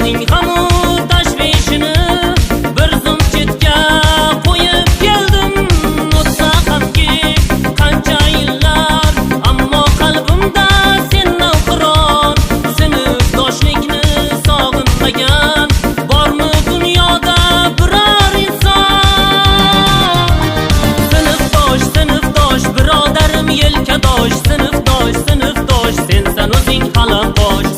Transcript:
Uning hamu tashvishini bir zum chetga qo'yib keldim. O'tsa hamki qancha yillar, ammo qalbimda sen navqiron. Sinfdoshlikni sog'inmagan bormi dunyoda biror inson? Sinfdosh birodarim, yelkadosh, sinfdosh, sensan o'zing qalamdosh.